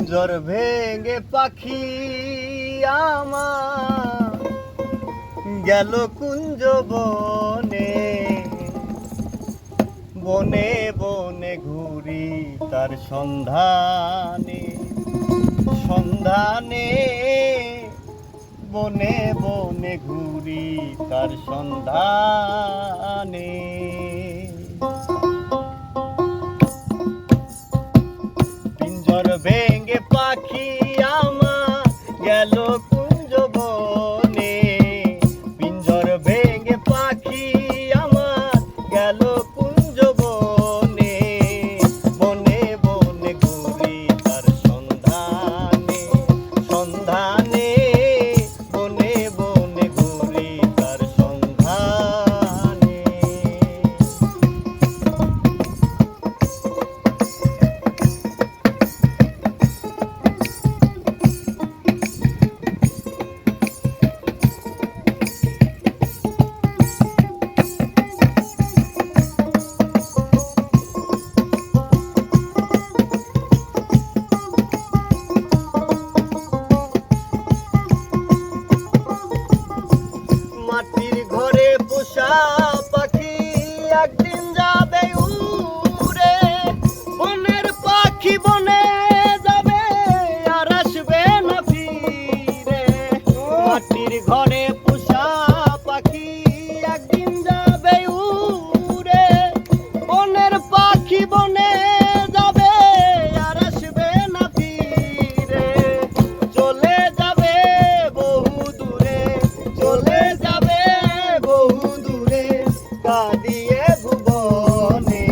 পিঞ্জর ভেঙে পাখি আমার গেল কুঞ্জ বনে, বনে বনে ঘুরি তার সন্ধানে, সন্ধানে বনে বনে ঘুরি তার সন্ধানে। পিঞ্জর ভেঙে পাখি আমার গেল কুঞ্জ বনে, পিঞ্জর ভেঙে পাখি আমার গেল কুঞ্জ বনে, বনে বনে ঘুরি তার সন্ধানে, সন্ধানে বনে বনে ঘুরি তার সন্ধানে। মাটির ঘরে পোষা পাখি একদিন যাবে উড়ে, বনের পাখি বনে যাবে আর আসবে না ফিরে। মাটির ঘরে পোষা পাখি একদিন যাবে উড়ে, বনের পাখি বনে যাবে আর আসবে না ফিরে। চলে যাবে বহু দূরে, চলে কাঁদিয়ে ভুবনে,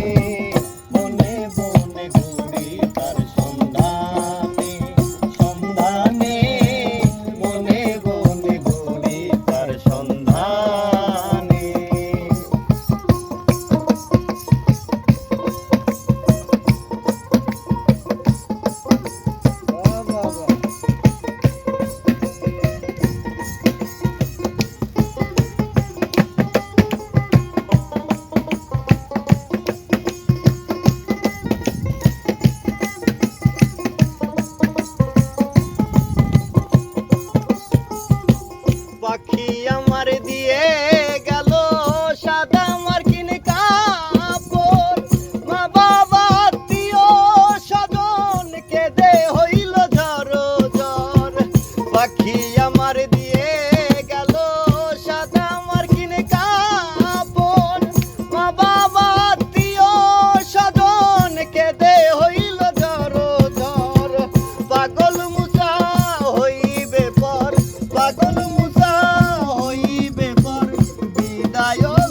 বনে বনে ঘুরি তার সন্ধানে, সন্ধানে বনে বনে ঘুরি তার সন্ধানে। পাখি আমার দিয়ে গেল সাদা মার্কিন কাপড়, মা বাবা আত্মীয় স্বজন কেঁদে হইল ঝড় ঝড়। পাখি আমার দিয়ে গেল সাদা মার্কিন কাপড়, মা বাবা আত্মীয় স্বজন কেঁদে হইল ঝড় ঝড়। পাগল মুসা হইবে পর, পাগল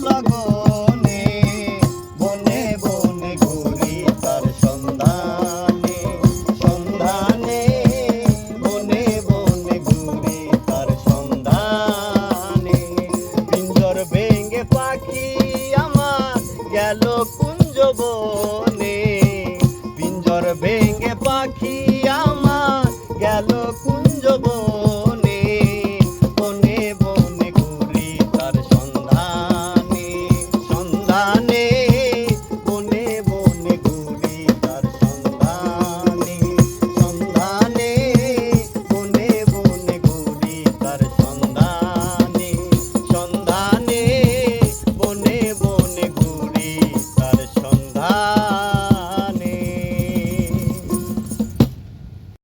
লগনে, বনে বনে ঘুরি তার সন্ধানে, সন্ধানে বনে বনে ঘুরি তার সন্ধানে। পিঞ্জর ভেঙে পাখি আমার গেল কুঞ্জ বনে, পিঞ্জর ভেঙে পাখি আমার গেল কুঞ্জ